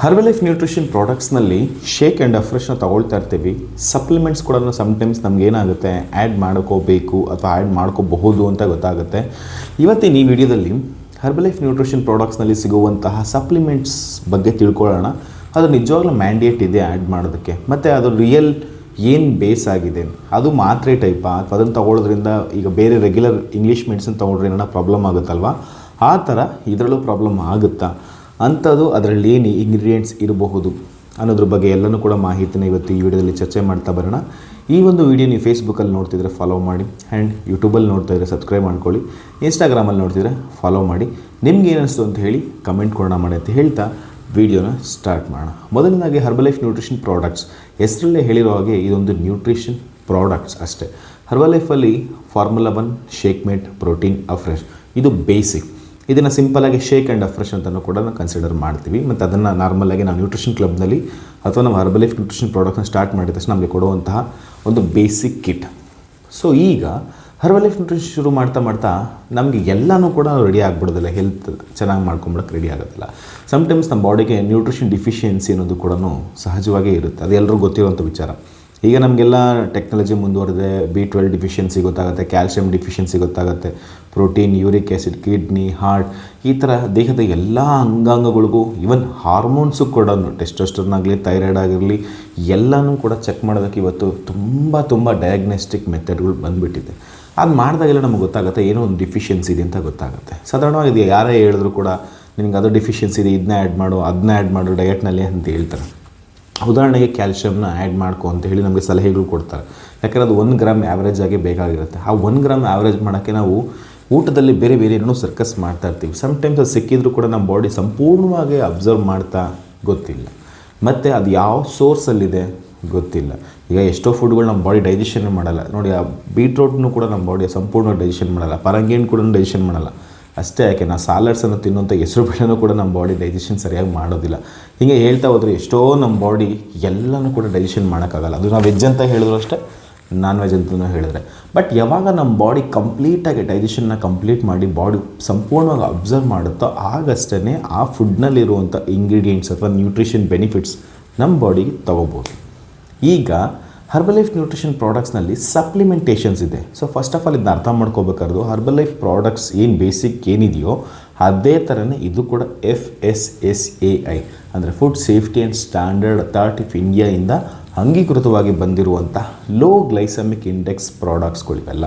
Herbalife nutrition ಪ್ರಾಡಕ್ಟ್ಸ್ನಲ್ಲಿ shake and ಅಫ್ರೆಶ್ನ ತೊಗೊಳ್ತಾ ಇರ್ತೀವಿ. Supplements ಕೂಡ ಸಮ್ಟೈಮ್ಸ್ ನಮ್ಗೆ ಏನಾಗುತ್ತೆ, ಆ್ಯಡ್ ಮಾಡ್ಕೋಬೇಕು ಅಥವಾ ಆ್ಯಡ್ ಮಾಡ್ಕೋಬಹುದು ಅಂತ ಗೊತ್ತಾಗುತ್ತೆ. ಇವತ್ತಿನ ಈ ವಿಡಿಯೋದಲ್ಲಿ ಹರ್ಬಲೈಫ್ ನ್ಯೂಟ್ರಿಷನ್ ಪ್ರಾಡಕ್ಟ್ಸ್ನಲ್ಲಿ ಸಿಗುವಂತಹ ಸಪ್ಲಿಮೆಂಟ್ಸ್ ಬಗ್ಗೆ ತಿಳ್ಕೊಳ್ಳೋಣ. ಅದು ನಿಜವಾಗ್ಲೂ ಮ್ಯಾಂಡೇಟ್ ಇದೆ ಆ್ಯಡ್ ಮಾಡೋದಕ್ಕೆ, ಮತ್ತು ಅದು ರಿಯಲ್ ಏನು ಬೇಸ್ ಆಗಿದೆ, ಅದು ಮಾತ್ರೆ ಟೈಪಾ ಅಥವಾ ಅದನ್ನು ತೊಗೊಳ್ಳೋದ್ರಿಂದ ಈಗ ಬೇರೆ ರೆಗ್ಯುಲರ್ ಇಂಗ್ಲೀಷ್ ಮೆಡಿಸಿನ್ ತೊಗೊಂಡ್ರೆ ಏನೋ ಪ್ರಾಬ್ಲಮ್ ಆಗುತ್ತಲ್ವ, ಆ ಥರ ಇದರಲ್ಲೂ ಪ್ರಾಬ್ಲಮ್ ಆಗುತ್ತಾ ಅಂಥದ್ದು, ಅದರಲ್ಲಿ ಏನು ಇಂಗ್ರೀಡಿಯೆಂಟ್ಸ್ ಇರಬಹುದು ಅನ್ನೋದ್ರ ಬಗ್ಗೆ ಎಲ್ಲನೂ ಕೂಡ ಮಾಹಿತಿನ ಇವತ್ತು ಈ ವಿಡಿಯೋದಲ್ಲಿ ಚರ್ಚೆ ಮಾಡ್ತಾ ಬರೋಣ. ಈ ಒಂದು ವಿಡಿಯೋ ನೀವು ಫೇಸ್ಬುಕ್ಕಲ್ಲಿ ನೋಡ್ತಿದ್ರೆ ಫಾಲೋ ಮಾಡಿ, ಆ್ಯಂಡ್ ಯೂಟ್ಯೂಬಲ್ಲಿ ನೋಡ್ತಾ ಇದ್ದರೆ ಸಬ್ಸ್ಕ್ರೈಬ್ ಮಾಡ್ಕೊಳ್ಳಿ, ಇನ್ಸ್ಟಾಗ್ರಾಮಲ್ಲಿ ನೋಡ್ತಿದ್ರೆ ಫಾಲೋ ಮಾಡಿ. ನಿಮ್ಗೆ ಏನಿಸ್ತು ಅಂತ ಹೇಳಿ ಕಮೆಂಟ್ ಕೊಡೋಣ ಮಾಡಿ ಅಂತ ಹೇಳ್ತಾ ವಿಡಿಯೋನ ಸ್ಟಾರ್ಟ್ ಮಾಡೋಣ. ಮೊದಲನೇದಾಗಿ ಹರ್ಬಲೈಫ್ ನ್ಯೂಟ್ರಿಷನ್ ಪ್ರಾಡಕ್ಟ್ಸ್ ಹೆಸರಲ್ಲೇ ಹೇಳಿರೋ ಹಾಗೆ ಇದೊಂದು ನ್ಯೂಟ್ರಿಷನ್ ಪ್ರಾಡಕ್ಟ್ಸ್ ಅಷ್ಟೇ. ಹರ್ಬಲೈಫಲ್ಲಿ formula 1 shake made protein afresh, ಇದು ಬೇಸಿಕ್. ಇದನ್ನು ಸಿಂಪಲಾಗಿ ಶೇಕ್ ಆ್ಯಂಡ್ ಅಫ್ರೆಶ್ ಅಂತಲೂ ಕೂಡ ನಾವು ಕನ್ಸಿಡರ್ ಮಾಡ್ತೀವಿ. ಮತ್ತು ಅದನ್ನು ನಾರ್ಮಲಾಗಿ ನಾವು ನ್ಯೂಟ್ರಿಷನ್ ಕ್ಲಬ್ನಲ್ಲಿ ಅಥವಾ ನಾವು ಹರ್ಬಲೈಫ್ ನ್ಯೂಟ್ರಿಷನ್ ಪ್ರಾಡಕ್ಟ್ನ ಸ್ಟಾರ್ಟ್ ಮಾಡಿದ ತಕ್ಷಣ ನಮಗೆ ಕೊಡುವಂತಹ ಒಂದು ಬೇಸಿಕ್ ಕಿಟ್. ಸೊ ಈಗ ಹರ್ಬಲೈಫ್ ನ್ಯೂಟ್ರಿಷನ್ ಶುರು ಮಾಡ್ತಾ ನಮಗೆ ಎಲ್ಲನೂ ಕೂಡ ರೆಡಿ ಆಗಿಬಿಡೋದಿಲ್ಲ, ಹೆಲ್ತ್ ಚೆನ್ನಾಗಿ ಮಾಡ್ಕೊಂಬಿಡೋಕ್ಕೆ ರೆಡಿ ಆಗೋದಿಲ್ಲ. ಸಮ್ಟೈಮ್ಸ್ ನಮ್ಮ ಬಾಡಿಗೆ ನ್ಯೂಟ್ರಿಷನ್ ಡಿಫಿಷಿಯನ್ಸಿ ಅನ್ನೋದು ಕೂಡ ಸಹಜವಾಗೇ ಇರುತ್ತೆ, ಅದು ಎಲ್ಲರೂ ಗೊತ್ತಿರುವಂಥ ವಿಚಾರ. ಈಗ ನಮಗೆಲ್ಲ ಟೆಕ್ನಾಲಜಿ ಮುಂದುವರೆದೆ, B12 ಡಿಫಿಷಿಯನ್ಸಿ ಗೊತ್ತಾಗುತ್ತೆ, ಕ್ಯಾಲ್ಶಿಯಂ ಡಿಫಿಷಿಯನ್ಸಿ ಗೊತ್ತಾಗುತ್ತೆ, protein, uric acid, kidney, heart, ಈ ಥರ ದೇಹದ ಎಲ್ಲ ಅಂಗಾಂಗಗಳಿಗೂ, ಈವನ್ ಹಾರ್ಮೋನ್ಸು ಕೂಡ, ಟೆಸ್ಟೋಸ್ಟೆರಾನ್ ಆಗಲಿ, ಥೈರಾಯ್ಡ್ ಆಗಿರಲಿ, ಎಲ್ಲನೂ ಕೂಡ ಚೆಕ್ ಮಾಡೋದಕ್ಕೆ ಇವತ್ತು ತುಂಬ ಡಯಾಗ್ನೋಸ್ಟಿಕ್ ಮೆಥಡ್ಗಳು ಬಂದುಬಿಟ್ಟಿದೆ. ಅದು ಮಾಡಿದಾಗೆಲ್ಲ ನಮಗೆ ಗೊತ್ತಾಗುತ್ತೆ ಏನೋ ಒಂದು ಡಿಫಿಷಿಯನ್ಸಿ ಇದೆ ಅಂತ ಗೊತ್ತಾಗುತ್ತೆ. ಸಾಧಾರಣವಾಗಿ ಇದು ಯಾರೇ ಹೇಳಿದ್ರು ಕೂಡ ನಿನಗೆ ಅದು ಡಿಫಿಷಿಯನ್ಸಿ ಇದೆ, ಇದನ್ನ ಆ್ಯಡ್ ಮಾಡು ಡಯಟ್ನಲ್ಲಿ ಅಂತ ಹೇಳ್ತಾರೆ. ಉದಾಹರಣೆಗೆ ಕ್ಯಾಲ್ಶಿಯಮ್ನ ಆ್ಯಡ್ ಮಾಡ್ಕೊ ಅಂತ ಹೇಳಿ ನಮಗೆ ಸಲಹೆಗಳು ಕೊಡ್ತಾರೆ. ಯಾಕಂದರೆ ಅದು 1 ಗ್ರಾಮ್ ಆ್ಯಾವ್ರೇಜ್ ಆಗಿ ಬೇಕಾಗಿರುತ್ತೆ. ಆ 1 ಗ್ರಾಮ್ ಆ್ಯಾವ್ರೇಜ್ ಮಾಡೋಕ್ಕೆ ನಾವು ಊಟದಲ್ಲಿ ಬೇರೆ ಏನೋ ಸರ್ಕಸ್ ಮಾಡ್ತಾ ಇರ್ತೀವಿ. ಸಮ್ಟೈಮ್ಸ್ ಅದು ಸಿಕ್ಕಿದ್ರೂ ಕೂಡ ನಮ್ಮ ಬಾಡಿ ಸಂಪೂರ್ಣವಾಗಿ ಅಬ್ಸರ್ವ್ ಮಾಡ್ತಾ ಗೊತ್ತಿಲ್ಲ, ಮತ್ತು ಅದು ಯಾವ ಸೋರ್ಸಲ್ಲಿದೆ ಗೊತ್ತಿಲ್ಲ. ಈಗ ಎಷ್ಟೋ ಫುಡ್ಗಳು ನಮ್ಮ ಬಾಡಿ ಡೈಜೆಷನ್ ಮಾಡಲ್ಲ ನೋಡಿ. ಆ ಬೀಟ್ರೋಟ್ನು ಕೂಡ ನಮ್ಮ ಬಾಡಿ ಸಂಪೂರ್ಣ ಡೈಜೆಷನ್ ಮಾಡಲ್ಲ, ಪರಂಗಿಯನ್ನು ಕೂಡ ಡೈಜೆಷನ್ ಮಾಡಲ್ಲ. ಅಷ್ಟೇ ಯಾಕೆ ನಾವು ಸಾಲಡ್ಸನ್ನು ತಿನ್ನುವಂಥ ಹೆಸರು ಬೇಳೆನೂ ಕೂಡ ನಮ್ಮ ಬಾಡಿ ಡೈಜೆಷನ್ ಸರಿಯಾಗಿ ಮಾಡೋದಿಲ್ಲ. ಹೀಗೆ ಹೇಳ್ತಾ ಹೋದರೆ ಎಷ್ಟೋ ನಮ್ಮ ಬಾಡಿ ಎಲ್ಲನೂ ಕೂಡ ಡೈಜೆಷನ್ ಮಾಡೋಕ್ಕಾಗಲ್ಲ. ಅದು ನಾವು ವೆಜ್ ಅಂತ ಹೇಳಿದ್ರು ಅಷ್ಟೇ, ನಾನ್ ವೆಜ್ ಅಂತಲೂ ಹೇಳಿದ್ರೆ. ಬಟ್ ಯಾವಾಗ ನಮ್ಮ ಬಾಡಿ ಕಂಪ್ಲೀಟಾಗಿ ಡೈಜೆಷನ್ನ ಕಂಪ್ಲೀಟ್ ಮಾಡಿ ಬಾಡಿ ಸಂಪೂರ್ಣವಾಗಿ ಅಬ್ಸರ್ವ್ ಮಾಡುತ್ತೋ ಆಗಷ್ಟೇ ಆ ಫುಡ್ನಲ್ಲಿರುವಂಥ ಇಂಗ್ರೀಡಿಯೆಂಟ್ಸ್ ಅಥವಾ ನ್ಯೂಟ್ರಿಷನ್ ಬೆನಿಫಿಟ್ಸ್ ನಮ್ಮ ಬಾಡಿಗೆ ತೊಗೋಬೋದು. ಈಗ ಹರ್ಬಲೈಫ್ ನ್ಯೂಟ್ರಿಷನ್ ಪ್ರಾಡಕ್ಟ್ಸ್ನಲ್ಲಿ ಸಪ್ಲಿಮೆಂಟೇಷನ್ಸ್ ಇದೆ. ಸೊ ಫಸ್ಟ್ ಆಫ್ ಆಲ್ ಇದನ್ನ ಅರ್ಥ ಮಾಡ್ಕೋಬೇಕಾದ್ರು ಹರ್ಬಲೈಫ್ ಪ್ರಾಡಕ್ಟ್ಸ್ ಏನು ಬೇಸಿಕ್ ಏನಿದೆಯೋ ಅದೇ ಥರನೇ ಇದು ಕೂಡ FSSAI ಅಂದರೆ food safety and standard authority of ಇಂಡಿಯಾಯಿಂದ ಅಂಗೀಕೃತವಾಗಿ ಬಂದಿರುವಂಥ ಲೋ ಗ್ಲೈಸಮಿಕ್ ಇಂಡೆಕ್ಸ್ ಪ್ರಾಡಕ್ಟ್ಸ್ಗಳಿವೆಲ್ಲ,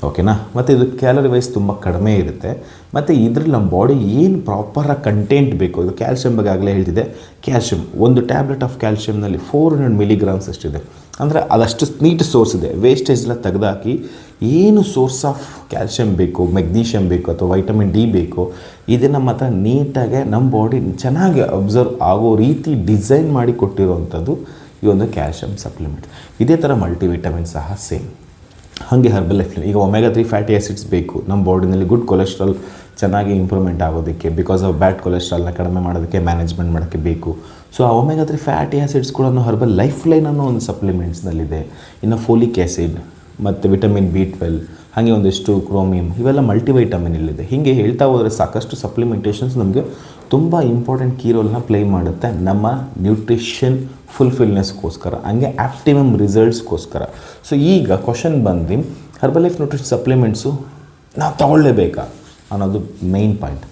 ಓಕೆನಾ. ಮತ್ತು ಇದು ಕ್ಯಾಲರಿ ವೈಸ್ ತುಂಬ ಕಡಿಮೆ ಇರುತ್ತೆ. ಮತ್ತು ಇದರಲ್ಲಿ ನಮ್ಮ ಬಾಡಿ ಏನು ಪ್ರಾಪರಾಗಿ ಕಂಟೆಂಟ್ ಬೇಕು, ಇದು ಕ್ಯಾಲ್ಶಿಯಂ ಬಗ್ಗೆ ಆಗಲೇ ಹೇಳ್ತಿದ್ದೆ. ಕ್ಯಾಲ್ಶಿಯಂ ಒಂದು ಟ್ಯಾಬ್ಲೆಟ್ ಆಫ್ ಕ್ಯಾಲ್ಶಿಯಮ್ನಲ್ಲಿ 400 ಮಿಲಿಗ್ರಾಮ್ಸ್ ಅಷ್ಟಿದೆ. ಅಂದರೆ ಅದಷ್ಟು ನೀಟ್ ಸೋರ್ಸ್ ಇದೆ. ವೇಸ್ಟೇಜ್ ಎಲ್ಲ ತೆಗೆದಾಕಿ ಏನು ಸೋರ್ಸ್ ಆಫ್ ಕ್ಯಾಲ್ಶಿಯಂ ಬೇಕು, ಮೆಗ್ನೀಷಿಯಮ್ ಬೇಕು ಅಥವಾ ವೈಟಮಿನ್ ಡಿ ಬೇಕು, ಇದನ್ನು ಮಾತ್ರ ನೀಟಾಗಿ ನಮ್ಮ ಬಾಡಿ ಚೆನ್ನಾಗಿ ಅಬ್ಸರ್ವ್ ಆಗೋ ರೀತಿ ಡಿಸೈನ್ ಮಾಡಿ ಕೊಟ್ಟಿರೋವಂಥದ್ದು ಈ ಒಂದು ಕ್ಯಾಲ್ಶಿಯಂ ಸಪ್ಲಿಮೆಂಟ್. ಇದೇ ಥರ ಮಲ್ಟಿವಿಟಮಿನ್ ಸಹ ಸೇಮ್. ಹಾಗೆ ಹರ್ಬಲೈಫ್ಲಿ ಈಗ ಒಮೆಗಾ 3 ಫ್ಯಾಟಿ ಆ್ಯಸಿಡ್ಸ್ ಬೇಕು ನಮ್ಮ ಬಾಡಿನಲ್ಲಿ ಗುಡ್ ಕೊಲೆಸ್ಟ್ರಾಲ್ ಚೆನ್ನಾಗಿ ಇಂಪ್ರೂವ್ಮೆಂಟ್ ಆಗೋದಕ್ಕೆ, ಬಿಕಾಸ್ ಆಫ್ ಬ್ಯಾಡ್ ಕೊಲೆಸ್ಟ್ರಾಲ್ನ ಕಡಿಮೆ ಮಾಡೋದಕ್ಕೆ, ಮ್ಯಾನೇಜ್ಮೆಂಟ್ ಮಾಡೋಕ್ಕೆ ಬೇಕು. ಸೊ ಆ ಒಮೆಗಾ 3 ಫ್ಯಾಟಿ ಆ್ಯಸಿಡ್ಸ್ ಕೂಡ ಹರ್ಬಲ್ ಲೈಫ್ ಲೈನ್ ಅನ್ನೋ ಒಂದು ಸಪ್ಲಿಮೆಂಟ್ಸ್ನಲ್ಲಿದೆ. ಇನ್ನು ಫೋಲಿಕ್ ಆ್ಯಸಿಡ್ ಮತ್ತು ವಿಟಮಿನ್ B12, ಹಾಗೆ ಒಂದಿಷ್ಟು ಕ್ರೋಮಿಯಂ, ಇವೆಲ್ಲ ಮಲ್ಟಿವೈಟಮಿನ್ ಇಲ್ಲಿದೆ. ಹೀಗೆ ಹೇಳ್ತಾ ಹೋದರೆ ಸಾಕಷ್ಟು ಸಪ್ಲಿಮೆಂಟೇಷನ್ಸ್ ನಮಗೆ ತುಂಬ ಇಂಪಾರ್ಟೆಂಟ್ ಕೀ ರೋಲ್ನ ಪ್ಲೇ ಮಾಡುತ್ತೆ ನಮ್ಮ ನ್ಯೂಟ್ರಿಷನ್ ಫುಲ್ಫಿಲ್ನೆಸ್ಗೋಸ್ಕರ, ಹಂಗೆ ಆಪ್ಟಿಮಮ್ ರಿಸಲ್ಟ್ಸ್ಗೋಸ್ಕರ. ಸೊ ಈಗ ಕ್ವಶನ್ ಬಂದು ಹರ್ಬಲೈಫ್ ನ್ಯೂಟ್ರಿಷನ್ ಸಪ್ಲಿಮೆಂಟ್ಸು ನಾವು ತೊಗೊಳ್ಳೇಬೇಕಾ ಅನ್ನೋದು ಮೇಯ್ನ್ ಪಾಯಿಂಟ್.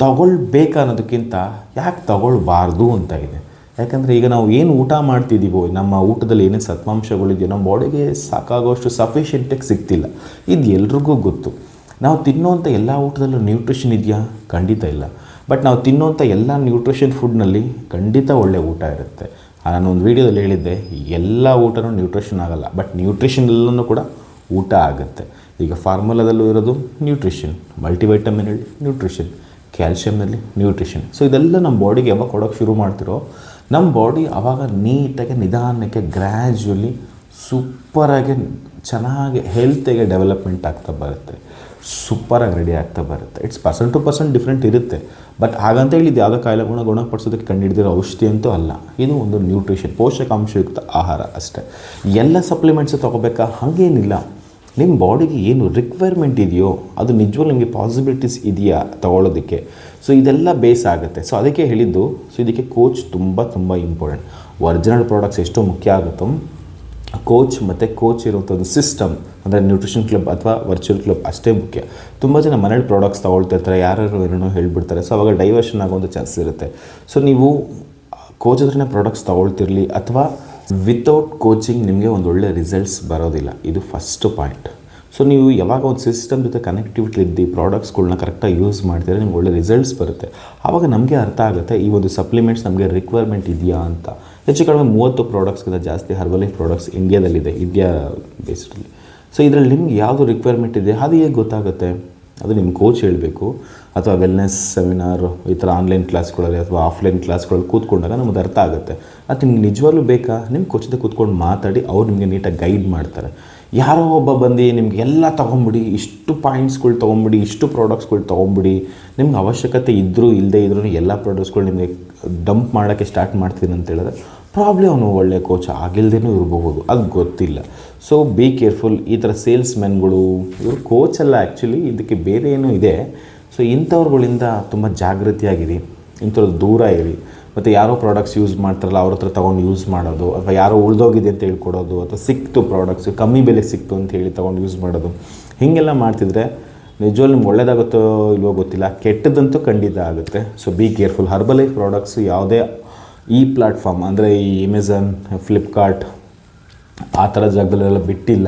ತೊಗೊಳ್ಬೇಕಾ ಅನ್ನೋದಕ್ಕಿಂತ ಯಾಕೆ ತೊಗೊಳ್ಬಾರ್ದು ಅಂತ ಇದೆ. ಯಾಕಂದರೆ ಈಗ ನಾವು ಏನು ಊಟ ಮಾಡ್ತಿದ್ದೀವೋ, ನಮ್ಮ ಊಟದಲ್ಲಿ ಏನೇನು ಸತ್ವಾಂಶಗಳಿದೆಯೋ ನಮ್ಮ ಬಾಡಿಗೆ ಸಾಕಾಗೋಷ್ಟು ಸಫಿಷಿಯೆಂಟಾಗಿ ಸಿಗ್ತಿಲ್ಲ. ಇದು ಎಲ್ರಿಗೂ ಗೊತ್ತು. ನಾವು ತಿನ್ನೋವಂಥ ಎಲ್ಲ ಊಟದಲ್ಲೂ ನ್ಯೂಟ್ರಿಷನ್ ಇದೆಯಾ? ಖಂಡಿತ ಇಲ್ಲ. ಬಟ್ ನಾವು ತಿನ್ನೋವಂಥ ಎಲ್ಲ ನ್ಯೂಟ್ರಿಷನ್ ಫುಡ್ನಲ್ಲಿ ಖಂಡಿತ ಒಳ್ಳೆ ಊಟ ಇರುತ್ತೆ. ನಾನು ಒಂದು ವೀಡಿಯೋದಲ್ಲಿ ಹೇಳಿದ್ದೆ, ಎಲ್ಲ ಊಟನೂ ನ್ಯೂಟ್ರಿಷನ್ ಆಗೋಲ್ಲ, ಬಟ್ ನ್ಯೂಟ್ರಿಷನ್ ಎಲ್ಲನೂ ಕೂಡ ಊಟ ಆಗುತ್ತೆ. ಈಗ ಫಾರ್ಮುಲಾದಲ್ಲೂ ಇರೋದು ನ್ಯೂಟ್ರಿಷನ್, ಮಲ್ಟಿವೈಟಮಿನಲ್ಲಿ ನ್ಯೂಟ್ರಿಷನ್, ಕ್ಯಾಲ್ಶಿಯಮ್ನಲ್ಲಿ ನ್ಯೂಟ್ರಿಷನ್. ಸೊ ಇದೆಲ್ಲ ನಮ್ಮ ಬಾಡಿಗೆ ಯಾವಾಗ ಕೊಡೋಕ್ಕೆ ಶುರು ಮಾಡ್ತಿರೋ ನಮ್ಮ ಬಾಡಿ ಆವಾಗ ನೀಟಾಗಿ ನಿಧಾನಕ್ಕೆ ಗ್ರ್ಯಾಜುವಲಿ ಸೂಪರಾಗಿ ಚೆನ್ನಾಗಿ ಹೆಲ್ತಿಗೆ ಡೆವಲಪ್ಮೆಂಟ್ ಆಗ್ತಾ ಬರುತ್ತೆ, ಸೂಪರಾಗಿ ರೆಡಿ ಆಗ್ತಾ ಬರುತ್ತೆ. It's person to person different ಇರುತ್ತೆ. ಬಟ್ ಹಾಗಂತ ಹೇಳಿದ್ದು ಯಾವುದೋ ಕಾಯಿಲೆ ಗುಣಪಡಿಸೋದಕ್ಕೆ ಕಂಡುಹಿಡಿದಿರೋ ಔಷಧಿ ಅಂತೂ ಅಲ್ಲ. ಇದು ಒಂದು ನ್ಯೂಟ್ರಿಷನ್, ಪೋಷಕಾಂಶಯುಕ್ತ ಆಹಾರ ಅಷ್ಟೇ. ಎಲ್ಲ ಸಪ್ಲಿಮೆಂಟ್ಸು ತೊಗೋಬೇಕಾ? ಹಾಗೇನಿಲ್ಲ. ನಿಮ್ಮ ಬಾಡಿಗೆ ಏನು ರಿಕ್ವೈರ್ಮೆಂಟ್ ಇದೆಯೋ ಅದು ನಿಜವಾಗ್ಲೂ ನಿಮಗೆ ಪಾಸಿಬಿಲಿಟೀಸ್ ಇದೆಯಾ ತೊಗೊಳ್ಳೋದಕ್ಕೆ. ಸೊ ಇದೆಲ್ಲ ಬೇಸ್ ಆಗುತ್ತೆ. ಸೊ ಅದಕ್ಕೆ ಹೇಳಿದ್ದು, ಸೊ ಇದಕ್ಕೆ ಕೋಚ್ ತುಂಬ ಇಂಪಾರ್ಟೆಂಟ್. ಒರಿಜಿನಲ್ ಪ್ರಾಡಕ್ಟ್ಸ್ ಎಷ್ಟು ಮುಖ್ಯ ಆಗುತ್ತೋ ಕೋಚ್ ಮತ್ತು ಕೋಚ್ ಇರುವಂಥದ್ದು ಸಿಸ್ಟಮ್ ಅಂದರೆ ನ್ಯೂಟ್ರಿಷನ್ ಕ್ಲಬ್ ಅಥವಾ ವರ್ಚುವಲ್ ಕ್ಲಬ್ ಅಷ್ಟೇ ಮುಖ್ಯ. ತುಂಬ ಜನ ಮನೇಲಿ ಪ್ರಾಡಕ್ಟ್ಸ್ ತೊಗೊಳ್ತಿರ್ತಾರೆ, ಯಾರು ಏನೋ ಹೇಳ್ಬಿಡ್ತಾರೆ. ಸೊ ಅವಾಗ ಡೈವರ್ಷನ್ ಆಗೋವಂಥ ಚಾನ್ಸಸ್ ಇರುತ್ತೆ. ಸೊ ನೀವು ಕೋಚ್ ಹತ್ರನೇ ಪ್ರಾಡಕ್ಟ್ಸ್ ತೊಗೊಳ್ತಿರಲಿ ಅಥವಾ ವಿತೌಟ್ ಕೋಚಿಂಗ್ ನಿಮಗೆ ಒಂದು ಒಳ್ಳೆ ರಿಸಲ್ಟ್ಸ್ ಬರೋದಿಲ್ಲ. ಇದು ಫಸ್ಟ್ ಪಾಯಿಂಟ್. ಸೊ ನೀವು ಯಾವಾಗ ಒಂದು ಸಿಸ್ಟಮ್ ಜೊತೆ ಕನೆಕ್ಟಿವಿಟಿ ಇದ್ದು ಪ್ರಾಡಕ್ಟ್ಸ್ಗಳ್ನ ಕರೆಕ್ಟಾಗಿ ಯೂಸ್ ಮಾಡ್ತಿದ್ರೆ ನಿಮ್ಗೆ ಒಳ್ಳೆ ರಿಸಲ್ಟ್ಸ್ ಬರುತ್ತೆ. ಆವಾಗ ನಮಗೆ ಅರ್ಥ ಆಗುತ್ತೆ ಈ ಒಂದು ಸಪ್ಲಿಮೆಂಟ್ಸ್ ನಮಗೆ ರಿಕ್ವೈರ್ಮೆಂಟ್ ಇದೆಯಾ ಅಂತ. ಹೆಚ್ಚು ಕಡಿಮೆ 30 ಪ್ರಾಡಕ್ಟ್ಸ್ಗಿಂತ ಜಾಸ್ತಿ ಹರ್ಬಲೈಫ್ ಪ್ರಾಡಕ್ಟ್ಸ್ ಇಂಡಿಯಾದಲ್ಲಿದೆ, ಇಂಡಿಯಾ ಬೇಸ್ಡಲ್ಲಿ. ಸೊ ಇದರಲ್ಲಿ ನಿಮ್ಗೆ ಯಾವುದು ರಿಕ್ವೈರ್ಮೆಂಟ್ ಇದೆ ಅದು ಹೇಗೆ ಗೊತ್ತಾಗುತ್ತೆ? ಅದು ನಿಮ್ಮ ಕೋಚ್ ಹೇಳಬೇಕು, ಅಥವಾ ವೆಲ್ನೆಸ್ ಸೆಮಿನಾರ್ ಈ ಥರ ಆನ್ಲೈನ್ ಕ್ಲಾಸ್ಗಳಲ್ಲಿ ಅಥವಾ ಆಫ್ಲೈನ್ ಕ್ಲಾಸ್ಗಳಲ್ಲಿ ಕೂತ್ಕೊಂಡಾಗ ನಮಗೆ ಅರ್ಥ ಆಗುತ್ತೆ. ಅದು ನಿಮ್ಗೆ ನಿಜವಾಗ್ಲೂ ಬೇಕಾ? ನಿಮ್ಮ ಕೋಚ್ ಜೊತೆ ಕೂತ್ಕೊಂಡು ಮಾತಾಡಿ ಅವ್ರು ನಿಮಗೆ ನೀಟಾಗಿ ಗೈಡ್ ಮಾಡ್ತಾರೆ. ಯಾರೋ ಒಬ್ಬ ಬಂದು ನಿಮ್ಗೆ ಎಲ್ಲ ತೊಗೊಂಬಿಡಿ, ಇಷ್ಟು ಪಾಯಿಂಟ್ಸ್ಗಳು ತೊಗೊಂಬಿಡಿ, ಇಷ್ಟು ಪ್ರಾಡಕ್ಟ್ಸ್ಗಳು ತೊಗೊಂಬಿಡಿ, ನಿಮ್ಗೆ ಅವಶ್ಯಕತೆ ಇದ್ದರೂ ಇಲ್ಲದೇ ಇದ್ರೂ ಎಲ್ಲ ಪ್ರಾಡಕ್ಟ್ಸ್ಗಳು ನಿಮಗೆ ಡಂಪ್ ಮಾಡೋಕ್ಕೆ ಸ್ಟಾರ್ಟ್ ಮಾಡ್ತೀನಿ ಅಂತ ಹೇಳಿದ್ರೆ ಪ್ರಾಬ್ಲಮ್ ಅವನು ಒಳ್ಳೆ ಕೋಚ್ ಆಗಿಲ್ಲದೇನೂ ಇರಬಹುದು, ಅದು ಗೊತ್ತಿಲ್ಲ. So be careful. ಈ ಥರ ಸೇಲ್ಸ್ ಮೆನ್ಗಳು ಇವರು ಕೋಚ್ ಅಲ್ಲ ಆ್ಯಕ್ಚುಲಿ, ಇದಕ್ಕೆ ಬೇರೆ ಏನೂ ಇದೆ. ಸೊ ಇಂಥವ್ರುಗಳಿಂದ ತುಂಬ ಜಾಗೃತಿಯಾಗಿರಿ, ಇಂಥವ್ರು ದೂರ ಇರಿ. ಮತ್ತು ಯಾರೋ ಪ್ರಾಡಕ್ಟ್ಸ್ ಯೂಸ್ ಮಾಡ್ತಾರಲ್ಲ ಅವ್ರ ಹತ್ರ ತೊಗೊಂಡು ಯೂಸ್ ಮಾಡೋದು, ಅಥವಾ ಯಾರೋ ಉಳ್ದೋಗಿದೆ ಅಂತ ಹೇಳ್ಕೊಡೋದು, ಅಥವಾ ಸಿಕ್ತು ಪ್ರಾಡಕ್ಟ್ಸು ಕಮ್ಮಿ ಬೆಲೆ ಸಿಕ್ತು ಅಂತ ಹೇಳಿ ತೊಗೊಂಡು ಯೂಸ್ ಮಾಡೋದು, ಹೀಗೆಲ್ಲ ಮಾಡ್ತಿದ್ರೆ ನಿಜವಾಗ್ಲೂ ನಿಮ್ಗೆ ಒಳ್ಳೇದಾಗುತ್ತೋ ಇಲ್ವೋ ಗೊತ್ತಿಲ್ಲ, ಕೆಟ್ಟದಂತೂ ಖಂಡಿತ ಆಗುತ್ತೆ. So be careful. Herbalife products ಯಾವುದೇ ಈ ಪ್ಲ್ಯಾಟ್ಫಾರ್ಮ್ ಅಂದರೆ ಈ ಅಮೆಝಾನ್, ಫ್ಲಿಪ್ಕಾರ್ಟ್ ಆ ಥರ ಜಾಗದಲ್ಲೆಲ್ಲ ಬಿಟ್ಟಿಲ್ಲ.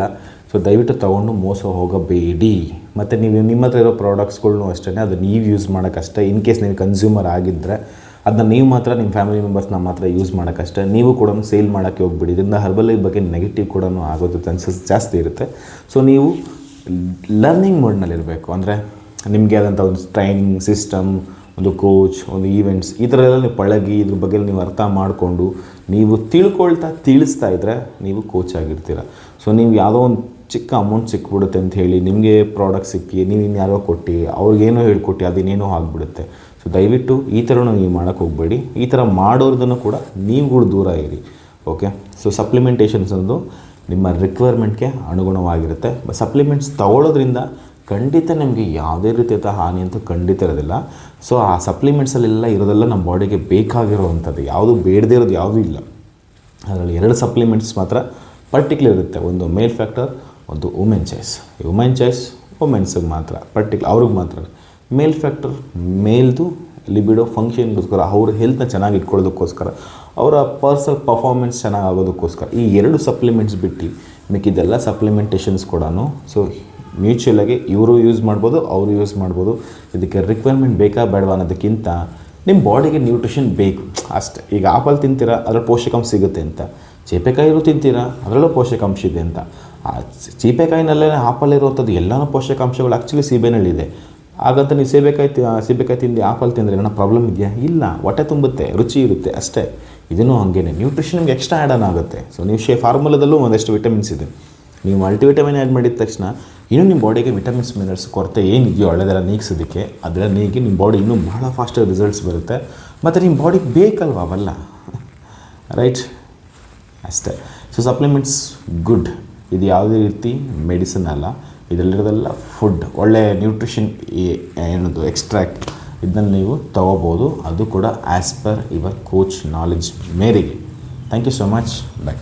ಸೊ ದಯವಿಟ್ಟು ತೊಗೊಂಡು ಮೋಸ ಹೋಗಬೇಡಿ. ಮತ್ತು ನೀವು ನಿಮ್ಮ ಹತ್ರ ಇರೋ ಪ್ರಾಡಕ್ಟ್ಸ್ಗಳ್ನೂ ಅಷ್ಟೇ ಅದು ನೀವು ಯೂಸ್ ಮಾಡೋಕ್ಕಷ್ಟೇ. ಇನ್ ಕೇಸ್ ನೀವು ಕನ್ಸ್ಯೂಮರ್ ಆಗಿದ್ದರೆ ಅದನ್ನ ನೀವು ಮಾತ್ರ ನಿಮ್ಮ ಫ್ಯಾಮಿಲಿ ಮೆಂಬರ್ಸ್ನ ಮಾತ್ರ ಯೂಸ್ ಮಾಡೋಕ್ಕಷ್ಟೇ. ನೀವು ಕೂಡ ಸೇಲ್ ಮಾಡೋಕ್ಕೆ ಹೋಗ್ಬಿಡಿ. ಇದರಿಂದ ಹರ್ಬಲೈಫ್ ಬಗ್ಗೆ ನೆಗೆಟಿವ್ ಕೂಡ ಆಗೋದು ಚಾನ್ಸಸ್ ಜಾಸ್ತಿ ಇರುತ್ತೆ. ಸೊ ನೀವು ಲರ್ನಿಂಗ್ ಮೋಡ್ನಲ್ಲಿರಬೇಕು. ಅಂದರೆ ನಿಮಗೆ ಆದಂಥ ಒಂದು ಟ್ರೈನಿಂಗ್ ಸಿಸ್ಟಮ್, ಒಂದು ಕೋಚ್, ಒಂದು ಈವೆಂಟ್ಸ್ ಈ ಥರ ಎಲ್ಲ ನೀವು ಪಳಗಿ ಇದ್ರ ಬಗ್ಗೆ ನೀವು ಅರ್ಥ ಮಾಡಿಕೊಂಡು ನೀವು ತಿಳಿಸ್ತಾ ಇದ್ದರೆ ನೀವು ಕೋಚ್ ಆಗಿರ್ತೀರ. ಸೊ ನೀವು ಯಾವುದೋ ಒಂದು ಚಿಕ್ಕ ಅಮೌಂಟ್ ಸಿಕ್ಬಿಡುತ್ತೆ ಅಂತ ಹೇಳಿ ನಿಮಗೆ ಪ್ರಾಡಕ್ಟ್ ಸಿಕ್ಕಿ ನೀವು ಇನ್ಯಾರೋ ಕೊಟ್ಟು ಅವ್ರಿಗೇನೋ ಹೇಳ್ಕೊಟ್ಟು ಅದೇನೇನೋ ಆಗಿಬಿಡುತ್ತೆ. ಸೊ ದಯವಿಟ್ಟು ಈ ಥರನೂ ನೀವು ಮಾಡೋಕ್ಕೆ ಹೋಗಬೇಡಿ. ಈ ಥರ ಮಾಡೋದನ್ನು ಕೂಡ ನೀವುಗಳು ದೂರ ಇರಿ. ಓಕೆ. ಸೊ ಸಪ್ಲಿಮೆಂಟೇಷನ್ಸ್ ಅನ್ನೋದು ನಿಮ್ಮ ರಿಕ್ವೈರ್ಮೆಂಟ್ಗೆ ಅನುಗುಣವಾಗಿರುತ್ತೆ. ಸಪ್ಲಿಮೆಂಟ್ಸ್ ತಗೊಳ್ಳೋದ್ರಿಂದ ಖಂಡಿತ ನಿಮಗೆ ಯಾವುದೇ ರೀತಿಯಾದ ಹಾನಿ ಅಂತೂ ಖಂಡಿತ ಇರೋದಿಲ್ಲ. ಸೊ ಆ ಸಪ್ಲಿಮೆಂಟ್ಸಲ್ಲೆಲ್ಲ ಇರೋದೆಲ್ಲ ನಮ್ಮ ಬಾಡಿಗೆ ಬೇಕಾಗಿರೋವಂಥದ್ದು, ಯಾವುದು ಬೇಡದೇ ಇರೋದು ಯಾವುದೂ ಇಲ್ಲ. ಅದರಲ್ಲಿ 2 ಸಪ್ಲಿಮೆಂಟ್ಸ್ ಮಾತ್ರ ಪರ್ಟಿಕ್ಯುಲರ್ ಇರುತ್ತೆ. ಒಂದು ಮೇಲ್ ಫ್ಯಾಕ್ಟರ್, ಒಂದು ವುಮೆನ್ ಚಾಯ್ಸ್. ವುಮೆನ್ ಚಾಯ್ಸ್ ವುಮೆನ್ಸಿಗೆ ಮಾತ್ರ, ಅವ್ರಿಗೆ ಮಾತ್ರ. ಮೇಲ್ ಫ್ಯಾಕ್ಟರ್ ಮೇಲ್ದು ಲಿಬಿಡೋ ಫಂಕ್ಷನ್ಗೋಸ್ಕರ, ಅವ್ರ ಹೆಲ್ತ್ನ ಚೆನ್ನಾಗಿ ಇಟ್ಕೊಳ್ಳೋದಕ್ಕೋಸ್ಕರ, ಅವರ ಪರ್ಸನಲ್ ಪರ್ಫಾರ್ಮೆನ್ಸ್ ಚೆನ್ನಾಗಿ ಆಗೋದಕ್ಕೋಸ್ಕರ. ಈ 2 ಸಪ್ಲಿಮೆಂಟ್ಸ್ ಬಿಟ್ಟು ಮಿಕ್ಕಿದೆಲ್ಲ ಸಪ್ಲಿಮೆಂಟೇಷನ್ಸ್ ಕೂಡ ಸೊ ಮ್ಯೂಚುವಲಾಗಿ ಇವರು ಯೂಸ್ ಮಾಡ್ಬೋದು, ಅವರು ಯೂಸ್ ಮಾಡ್ಬೋದು. ಇದಕ್ಕೆ ರಿಕ್ವೈರ್ಮೆಂಟ್ ಬೇಕಾ ಬೇಡವಾ ಅನ್ನೋದಕ್ಕಿಂತ ನಿಮ್ಮ ಬಾಡಿಗೆ ನ್ಯೂಟ್ರಿಷನ್ ಬೇಕು ಅಷ್ಟೇ. ಈಗ ಆಪಲ್ ತಿಂತೀರಾ, ಅದರಲ್ಲಿ ಪೋಷಕಾಂಶ ಸಿಗುತ್ತೆ ಅಂತ. ಚೀಪೆಕಾಯಿನೂ ತಿಂತೀರಾ, ಅದರಲ್ಲೂ ಪೋಷಕಾಂಶ ಇದೆ ಅಂತ. ಆ ಚೀಪೆಕಾಯಿನಲ್ಲೇ ಆಪಲ್ ಇರುವಂಥದ್ದು ಎಲ್ಲನೂ ಪೋಷಕಾಂಶಗಳು ಆ್ಯಕ್ಚುಲಿ ಸೀಬೆನಲ್ಲಿದೆ. ಹಾಗಂತ ನೀವು ಸೀಬೆಕಾಯಿ ತಿಂದು ಆಪಲ್ ತಿಂದರೆ ಏನೋ ಪ್ರಾಬ್ಲಮ್ ಇದೆಯಾ? ಇಲ್ಲ. ಹೊಟ್ಟೆ ತುಂಬುತ್ತೆ, ರುಚಿ ಇರುತ್ತೆ ಅಷ್ಟೇ. ಇದನ್ನು ಹಾಗೇನೆ ನ್ಯೂಟ್ರಿಷನ್ ನಿಮ್ಗೆ ಎಕ್ಸ್ಟ್ರಾ ಆ್ಯಡ್ ಆನ್ ಆಗುತ್ತೆ. ಸೊ ನೀವು ಫಾರ್ಮುಲಾದಲ್ಲೂ ಒಂದಷ್ಟು ವಿಟಮಿನ್ಸ್ ಇದೆ. ನೀವು ಮಲ್ಟಿವಿಟಮಿನ್ ಆ್ಯಡ್ ಮಾಡಿದ ತಕ್ಷಣ ಇನ್ನೂ ನಿಮ್ಮ ಬಾಡಿಗೆ ವಿಟಮಿನ್ಸ್ ಮಿನರಲ್ಸ್ ಕೊರತೆ ಏನಿದೆಯೋ ಒಳ್ಳೆದೆಲ್ಲ ನೀಗಿಸೋದಕ್ಕೆ ಅದೆಲ್ಲ ನೀಗಿ ನಿಮ್ಮ ಬಾಡಿ ಇನ್ನೂ ಭಾಳ ಫಾಸ್ಟಾಗಿ ರಿಸಲ್ಟ್ಸ್ ಬರುತ್ತೆ. ಮತ್ತು ನಿಮ್ಮ ಬಾಡಿಗೆ ಬೇಕಲ್ವ ಅವೆಲ್ಲ, ರೈಟ್? ಅಷ್ಟೇ. So supplements good. ಇದು ಯಾವುದೇ ರೀತಿ ಮೆಡಿಸಿನ್ ಅಲ್ಲ, ಇದರಲ್ಲಿರೋದೆಲ್ಲ ಫುಡ್, ಒಳ್ಳೆ ನ್ಯೂಟ್ರಿಷನ್ ಏನದು ಎಕ್ಸ್ಟ್ರಾಕ್ಟ್, ಇದನ್ನು ನೀವು ತೊಗೋಬೋದು. ಅದು ಕೂಡ as per your coach knowledge ಮೇರೆಗೆ. Thank you so much. Bye.